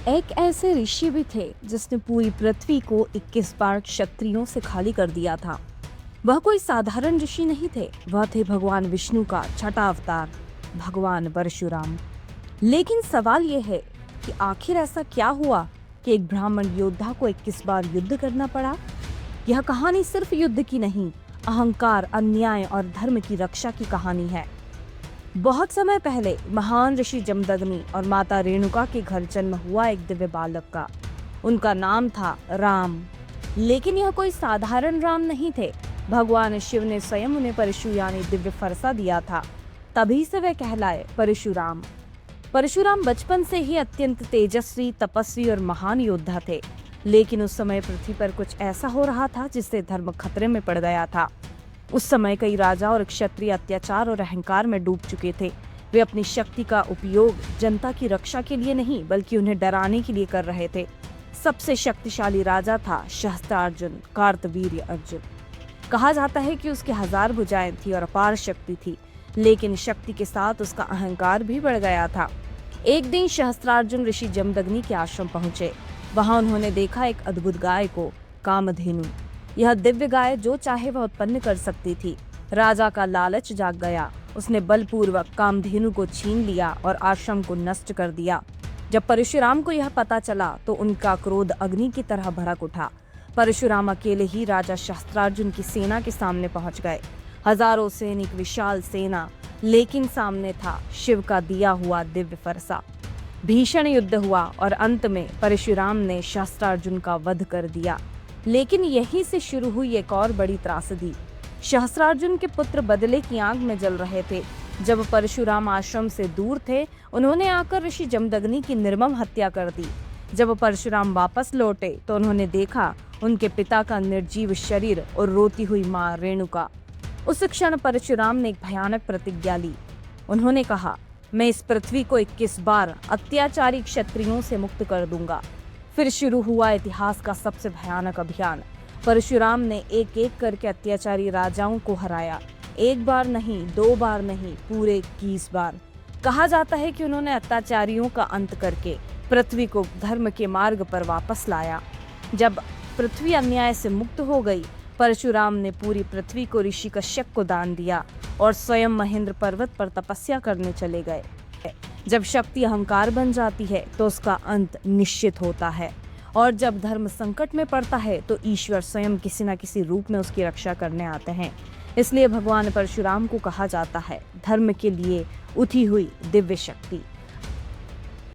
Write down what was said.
एक ऐसे ऋषि भी थे जिसने पूरी पृथ्वी को 21 बार क्षत्रियों से खाली कर दिया था। वह कोई साधारण ऋषि नहीं थे, वह थे भगवान विष्णु का छठा अवतार, भगवान परशुराम। लेकिन सवाल यह है कि आखिर ऐसा क्या हुआ कि एक ब्राह्मण योद्धा को 21 बार युद्ध करना पड़ा। यह कहानी सिर्फ युद्ध की नहीं, अहंकार, अन्याय और धर्म की रक्षा की कहानी है। बहुत समय पहले महान ऋषि जमदग्नि और माता रेणुका के घर जन्म हुआ एक दिव्य बालक का। उनका नाम था राम। लेकिन यह कोई साधारण राम नहीं थे। भगवान शिव ने स्वयं उन्हें परशु यानी दिव्य फरसा दिया था, तभी से वे कहलाए परशुराम। परशुराम बचपन से ही अत्यंत तेजस्वी, तपस्वी और महान योद्धा थे। लेकिन उस समय पृथ्वी पर कुछ ऐसा हो रहा था जिससे धर्म खतरे में पड़ गया था। उस समय कई राजा और क्षत्रिय अत्याचार और अहंकार में डूब चुके थे। वे अपनी शक्ति का उपयोग जनता की रक्षा के लिए नहीं बल्कि उन्हें डराने के लिए कर रहे थे। सबसे शक्तिशाली राजा था सहस्त्रार्जुन, कार्तवीर्य अर्जुन। कहा जाता है कि उसके 1000 भुजाएं थी और अपार शक्ति थी, लेकिन शक्ति के साथ उसका अहंकार भी बढ़ गया था। एक दिन सहस्त्रार्जुन ऋषि जमदग्नि के आश्रम पहुंचे। वहां उन्होंने देखा एक अद्भुत गाय को, कामधेनु। यह दिव्य गाय जो चाहे वह उत्पन्न कर सकती थी। राजा का लालच जाग गया। उसने बलपूर्वक कामधेनु को छीन लिया और आश्रम को नष्ट कर दिया। जब परशुराम को यह पता चला तो उनका क्रोध अग्नि की तरह भड़क उठा। परशुराम अकेले ही राजा सहस्त्रार्जुन की सेना के सामने पहुंच गए। हजारों सैनिक, विशाल सेना, लेकिन सामने था शिव का दिया हुआ दिव्य फरसा। भीषण युद्ध हुआ और अंत में परशुराम ने सहस्त्रार्जुन का वध कर दिया। लेकिन यहीं से शुरू हुई एक और बड़ी त्रासदी। सहस्त्रार्जुन के पुत्र बदले की आग में जल रहे थे। जब परशुराम आश्रम से दूर थे, उन्होंने आकर ऋषि जमदग्नि की निर्मम हत्या कर दी। जब परशुराम वापस लौटे तो उन्होंने देखा उनके पिता का निर्जीव शरीर और रोती हुई मां रेणुका। उस क्षण परशुराम ने एक भयानक प्रतिज्ञा ली। उन्होंने कहा, मैं इस पृथ्वी को 21 बार अत्याचारी क्षत्रियों से मुक्त कर दूंगा। फिर शुरू हुआ इतिहास का सबसे भयानक अभियान। परशुराम ने एक एक करके अत्याचारी राजाओं को हराया। एक बार नहीं, 2 बार नहीं, पूरे 21 बार। कहा जाता है कि उन्होंने अत्याचारियों का अंत करके पृथ्वी को धर्म के मार्ग पर वापस लाया। जब पृथ्वी अन्याय से मुक्त हो गई, परशुराम ने पूरी पृथ्वी को ऋषि कश्यप को दान दिया और स्वयं महेंद्र पर्वत पर तपस्या करने चले गए। जब शक्ति अहंकार बन जाती है तो उसका अंत निश्चित होता है, और जब धर्म संकट में पड़ता है तो ईश्वर स्वयं किसी न किसी रूप में उसकी रक्षा करने आते हैं। इसलिए भगवान परशुराम को कहा जाता है धर्म के लिए उठी हुई दिव्य शक्ति।